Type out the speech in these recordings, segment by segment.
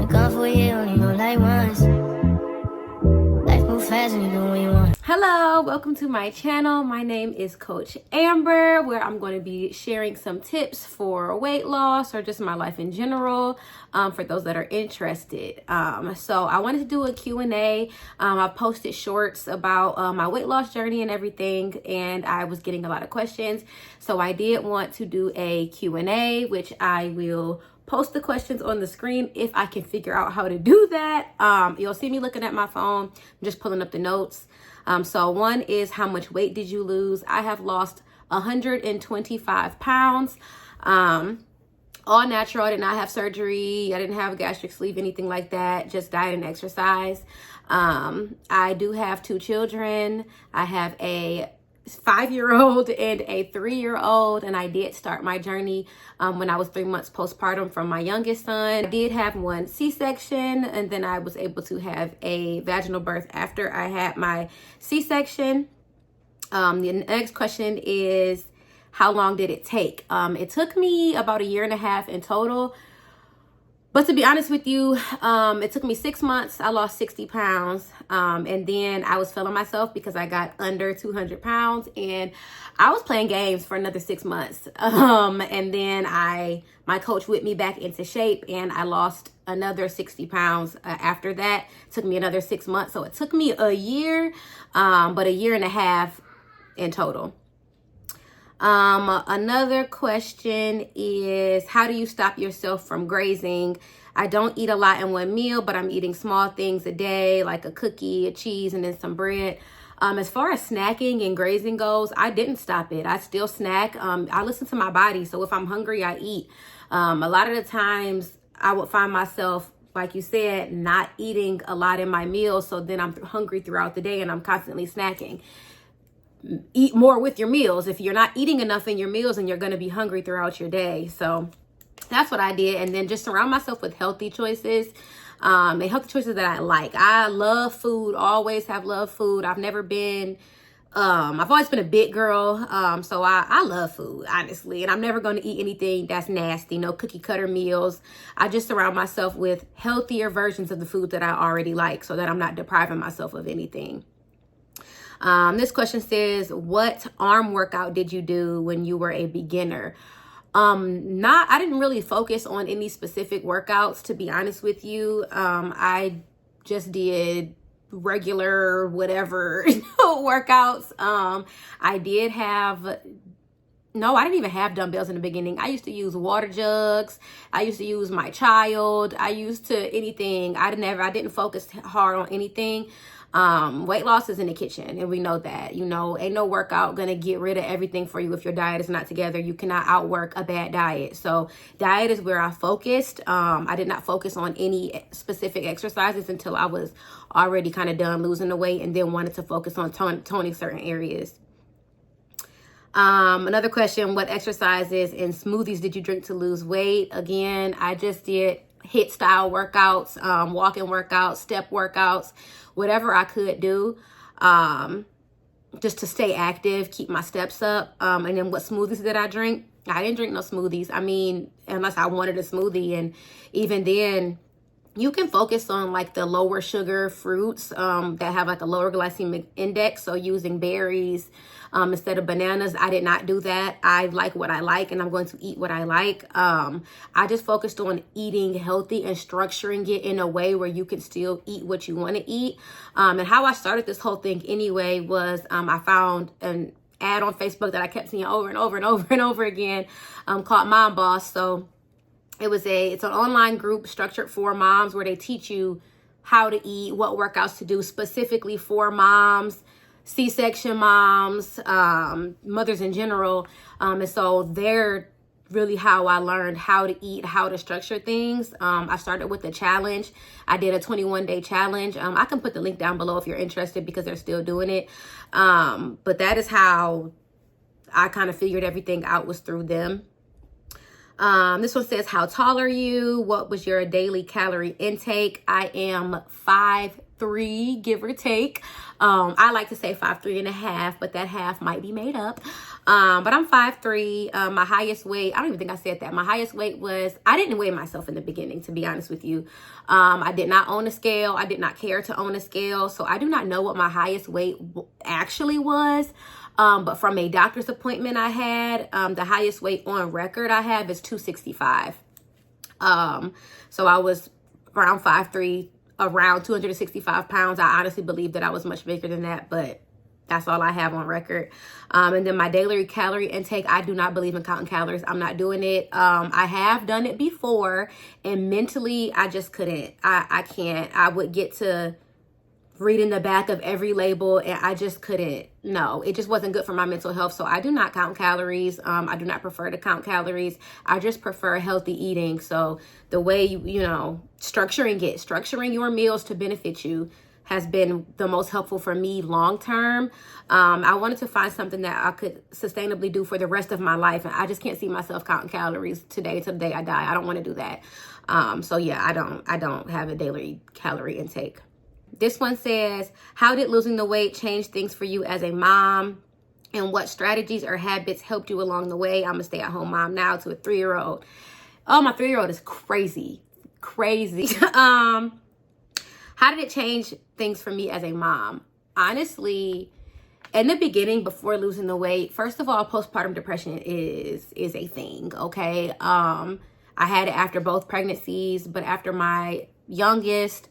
Been gone for a year, only know like once. Life move fast when you do what you want. Hello, welcome to my channel. My name is Coach Amber, where I'm going to be sharing some tips for weight loss or just my life in general, for those that are interested. So I wanted to do a Q&A. I posted shorts about my weight loss journey and everything, and I was getting a lot of questions. So I did want to do a Q&A, which I will post the questions on the screen if I can figure out how to do that. You'll see me looking at my phone, just pulling up the notes. So one is, how much weight did you lose? I have lost 125 pounds, all natural. I did not have surgery. I didn't have a gastric sleeve, anything like that, just diet and exercise. I do have 2 children. I have a 5-year-old and a 3-year-old, and I did start my journey when I was 3 months postpartum from my youngest son. I did have 1 C-section, and then I was able to have a vaginal birth after I had my C-section. The next question is, how long did it take? It took me about 1.5 years in total. But to be honest with you, it took me 6 months. I lost 60 pounds. And then I was feeling myself because I got under 200 pounds. And I was playing games for another 6 months. And then my coach whipped me back into shape, and I lost another 60 pounds after that. It took me another 6 months. So it took me a year, but 1.5 years in total. Another question is, how do you stop yourself from grazing? I don't eat a lot in one meal, but I'm eating small things a day, like a cookie, a cheese, and then some bread. As far as snacking and grazing goes, I didn't stop it. I still snack. I listen to my body. So if I'm hungry, I eat. A lot of the times I would find myself, like you said, not eating a lot in my meals. So then I'm hungry throughout the day and I'm constantly snacking. Eat more with your meals. If you're not eating enough in your meals, and you're going to be hungry throughout your day. So that's what I did. And then just surround myself with healthy choices, and healthy choices that I like. I love food, always have loved food. I've always been a big girl. So I love food, honestly, and I'm never going to eat anything that's nasty, no cookie cutter meals. I just surround myself with healthier versions of the food that I already like, so that I'm not depriving myself of anything. This question says, what arm workout did you do when you were a beginner? I didn't really focus on any specific workouts, to be honest with you. I just did regular whatever workouts. I didn't even have dumbbells in the beginning. I used to use water jugs. I used to use my child. I didn't focus hard on anything. Weight loss is in the kitchen, and we know that, ain't no workout gonna get rid of everything for you if your diet is not together. You cannot outwork a bad diet. So diet is where I focused. I did not focus on any specific exercises until I was already kind of done losing the weight, and then wanted to focus on toning certain areas. Another question, what exercises and smoothies did you drink to lose weight? Again, I just did HIIT style workouts, walking workouts, step workouts, whatever I could do, just to stay active, keep my steps up. And then what smoothies did I drink? I didn't drink no smoothies. I mean, unless I wanted a smoothie. And even then, you can focus on like the lower sugar fruits that have like a lower glycemic index. So using berries instead of bananas. I did not do that. I like what I like, and I'm going to eat what I like. I just focused on eating healthy and structuring it in a way where you can still eat what you want to eat. And how I started this whole thing anyway was I found an ad on Facebook that I kept seeing over and over and over and over again, called Mom Boss. So it's an online group structured for moms, where they teach you how to eat, what workouts to do specifically for moms, C-section moms, mothers in general. And so they're really how I learned how to eat, how to structure things. I started with a challenge. I did a 21-day challenge. I can put the link down below if you're interested, because they're still doing it. But that is how I kind of figured everything out, was through them. This one says, how tall are you? What was your daily calorie intake? I am 5'3", give or take. I like to say 5'3.5", but that half might be made up. But I'm 5'3". My highest weight, I don't even think I said that. My highest weight was, I didn't weigh myself in the beginning, to be honest with you. I did not own a scale. I did not care to own a scale. So I do not know what my highest weight actually was. But from a doctor's appointment I had, the highest weight on record I have is 265. So I was around 5'3", around 265 pounds. I honestly believe that I was much bigger than that, but that's all I have on record. And then my daily calorie intake, I do not believe in counting calories. I'm not doing it. I have done it before, and mentally, I just couldn't. I can't. I would get to reading the back of every label, and I just couldn't. No, it just wasn't good for my mental health. So I do not count calories. I do not prefer to count calories. I just prefer healthy eating. So the way structuring your meals to benefit you has been the most helpful for me long term. I wanted to find something that I could sustainably do for the rest of my life, and I just can't see myself counting calories today till the day I die. I don't want to do that. So yeah, I don't have a daily calorie intake. This one says, how did losing the weight change things for you as a mom? And what strategies or habits helped you along the way? I'm a stay-at-home mom now to a 3-year-old. Oh, my 3-year-old is crazy. How did it change things for me as a mom? Honestly, in the beginning, before losing the weight, first of all, postpartum depression is a thing, okay? I had it after both pregnancies, but after my youngest,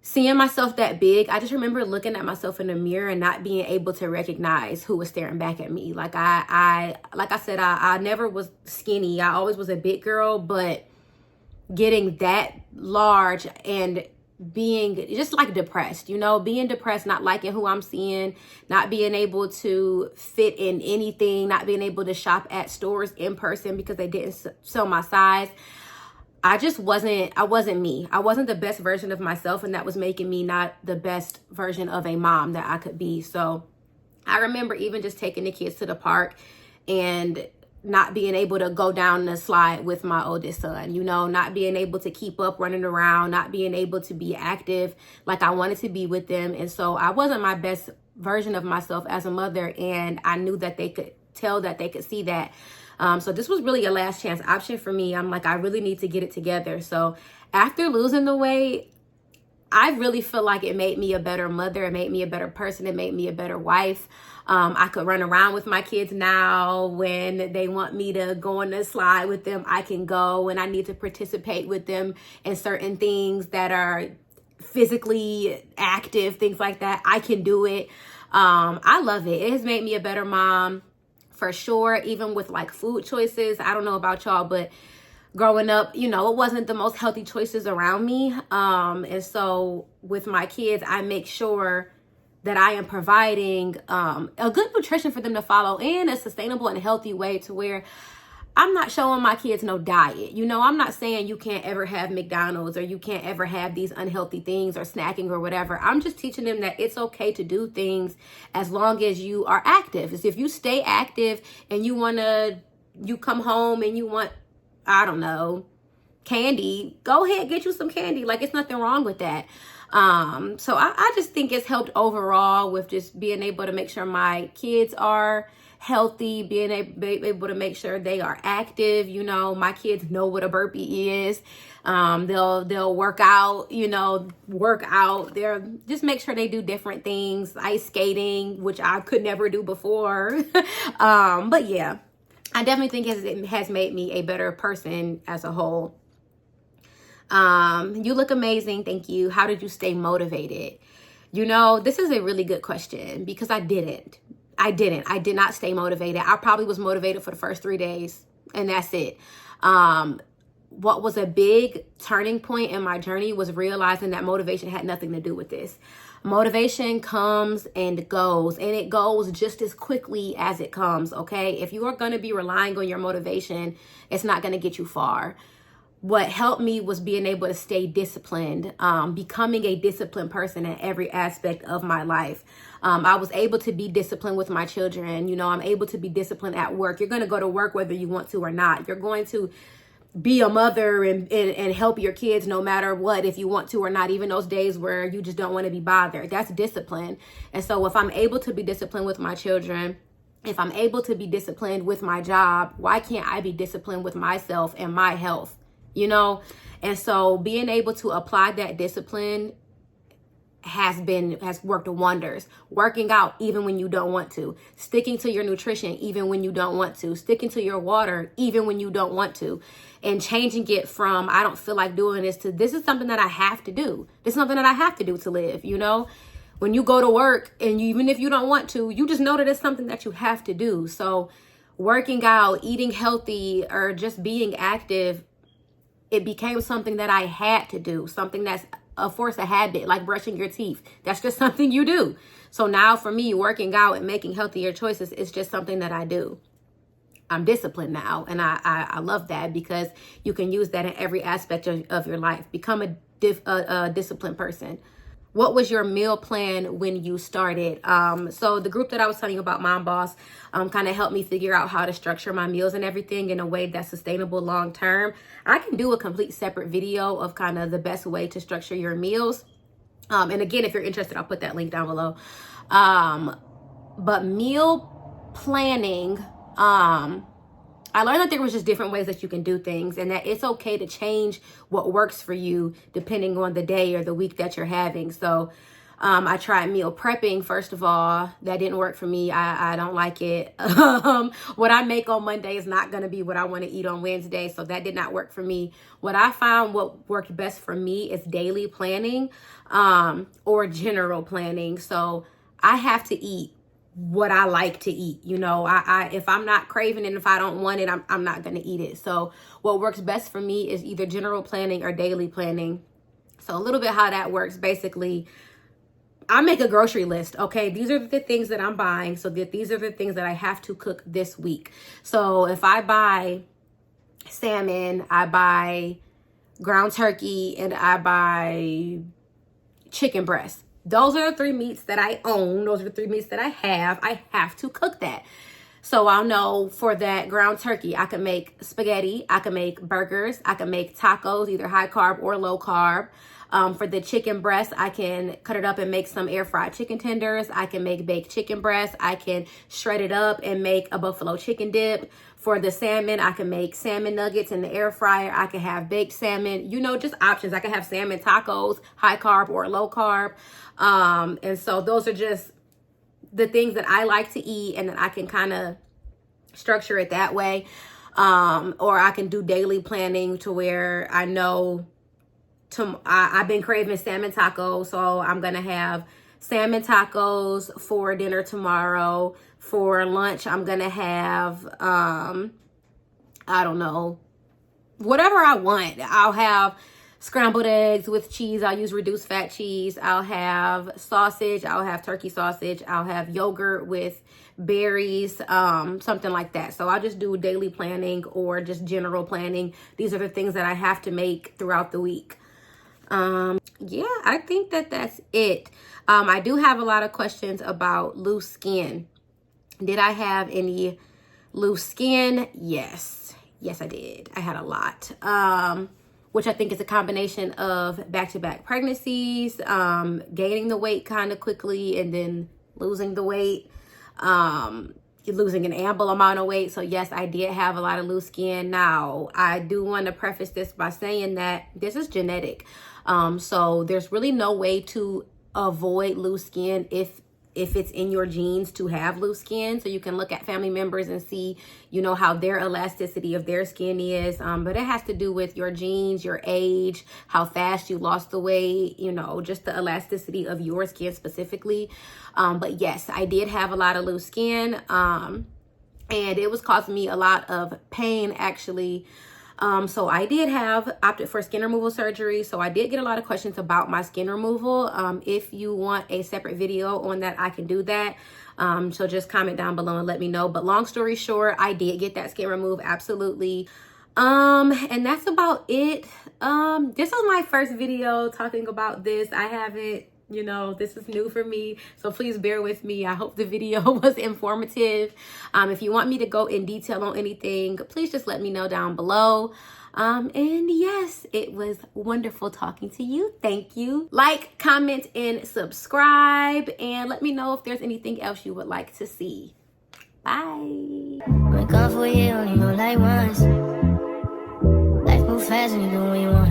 seeing myself that big, I just remember looking at myself in the mirror and not being able to recognize who was staring back at me. Like I said, I never was skinny. I always was a big girl, but getting that large and being just like depressed, being depressed, not liking who I'm seeing, not being able to fit in anything, not being able to shop at stores in person because they didn't sell my size. I wasn't me. I wasn't the best version of myself, and that was making me not the best version of a mom that I could be. So I remember even just taking the kids to the park and not being able to go down the slide with my oldest son, not being able to keep up running around, not being able to be active like I wanted to be with them. And so I wasn't my best version of myself as a mother, and I knew that they could tell, that they could see that. So this was really a last chance option for me. I'm like, I really need to get it together. So after losing the weight, I really feel like it made me a better mother. It made me a better person. It made me a better wife. I could run around with my kids now. When they want me to go on the slide with them, I can go. When I need to participate with them in certain things that are physically active, things like that, I can do it. I love it. It has made me a better mom. For sure, even with like food choices. I don't know about y'all, but growing up, it wasn't the most healthy choices around me. And so with my kids, I make sure that I am providing a good nutrition for them to follow in a sustainable and healthy way, to where I'm not showing my kids no diet. I'm not saying you can't ever have McDonald's or you can't ever have these unhealthy things or snacking or whatever. I'm just teaching them that it's okay to do things as long as you are active. It's if you stay active and you come home and you want, I don't know, candy, go ahead, get you some candy. Like, it's nothing wrong with that. So I just think it's helped overall with just being able to make sure my kids are healthy, being able to make sure they are active. My kids know what a burpee is. They'll work out, they're just make sure they do different things, ice skating, which I could never do before. But yeah, I definitely think it has made me a better person as a whole. You look amazing. Thank you. How did you stay motivated? This is a really good question, because I did not stay motivated. I probably was motivated for the first 3 days, and that's it. What was a big turning point in my journey was realizing that motivation had nothing to do with this. Motivation comes and goes, and it goes just as quickly as it comes, okay? If you are going to be relying on your motivation, it's not going to get you far. what helped me was being able to stay disciplined, becoming a disciplined person in every aspect of my life. I was able to be disciplined with my children. You know, I'm able to be disciplined at work. You're going to go to work whether you want to or not. You're going to be a mother and help your kids no matter what, if you want to or not, even those days where you just don't want to be bothered. That's discipline. And so if I'm able to be disciplined with my children, if I'm able to be disciplined with my job, why can't I be disciplined with myself and my health? You know? And so being able to apply that discipline has worked wonders. Working out even when you don't want to, sticking to your nutrition even when you don't want to, sticking to your water even when you don't want to, and changing it from I don't feel like doing this to this is something that I have to do. This is something that I have to do to live. You know, when you go to work and even if you don't want to, you just know that it's something that you have to do. So working out, eating healthy, or just being active, it became something that I had to do, something that's a force of habit, like brushing your teeth. That's just something you do. So now for me, working out and making healthier choices is just something that I do. I'm disciplined now, and I love that because you can use that in every aspect of your life. Become a disciplined person. What was your meal plan when you started? So the group that I was telling you about, Mom Boss, kind of helped me figure out how to structure my meals and everything in a way that's sustainable long term. I can do a complete separate video of kind of the best way to structure your meals. And again, if you're interested, I'll put that link down below. But meal planning, I learned that there was just different ways that you can do things, and that it's okay to change what works for you depending on the day or the week that you're having. So I tried meal prepping. First of all, that didn't work for me. I don't like it. What I make on Monday is not going to be what I want to eat on Wednesday. So that did not work for me. What I found what worked best for me is daily planning or general planning. So I have to eat what I like to eat. You know, I if I'm not craving it, if I don't want it, I'm not going to eat it. So what works best for me is either general planning or daily planning. So a little bit how that works. Basically, I make a grocery list. Okay, these are the things that I'm buying, so that these are the things that I have to cook this week. So if I buy salmon, I buy ground turkey, and I buy chicken breast. Those are the 3 meats that I own. Those are the 3 meats that I have. I have to cook that. So I'll know for that ground turkey, I can make spaghetti, I can make burgers, I can make tacos, either high carb or low carb. For the chicken breast, I can cut it up and make some air fried chicken tenders. I can make baked chicken breast. I can shred it up and make a buffalo chicken dip. For the salmon, I can make salmon nuggets in the air fryer. I can have baked salmon, you know, just options. I can have salmon tacos, high carb or low carb. And so those are just the things that I like to eat, and then I can kind of structure it that way. Or I can do daily planning to where I know I've been craving salmon tacos, so I'm going to have salmon tacos for dinner tomorrow. For lunch, I'm going to have, I don't know, whatever I want. I'll have scrambled eggs with cheese. I'll use reduced fat cheese. I'll have sausage. I'll have turkey sausage. I'll have yogurt with berries, something like that. So I'll just do daily planning or just general planning. These are the things that I have to make throughout the week. Yeah, I think that's it. I do have a lot of questions about loose skin. Did I have any loose skin? Yes, I did. I had a lot, which I think is a combination of back-to-back pregnancies, gaining the weight kind of quickly and then losing the weight, losing an ample amount of weight. So yes, I did have a lot of loose skin. Now, I do want to preface this by saying that this is genetic. So there's really no way to avoid loose skin if it's in your genes to have loose skin. So you can look at family members and see, you know, how their elasticity of their skin is. But it has to do with your genes, your age, how fast you lost the weight, you know, just the elasticity of your skin specifically. But yes, I did have a lot of loose skin. And it was causing me a lot of pain, actually. So I did opted for skin removal surgery. So I did get a lot of questions about my skin removal. If you want a separate video on that, I can do that. So just comment down below and let me know. But long story short, I did get that skin removed. Absolutely. And that's about it. This was my first video talking about this. I haven't, you know, this is new for me, so please bear with me. I hope the video was informative. If you want me to go in detail on anything, please just let me know down below. And yes, it was wonderful talking to you. Thank you. Like, comment, and subscribe, and let me know if there's anything else you would like to see. Bye. Wake up for you, only know like once. Life move fast and you do what you want.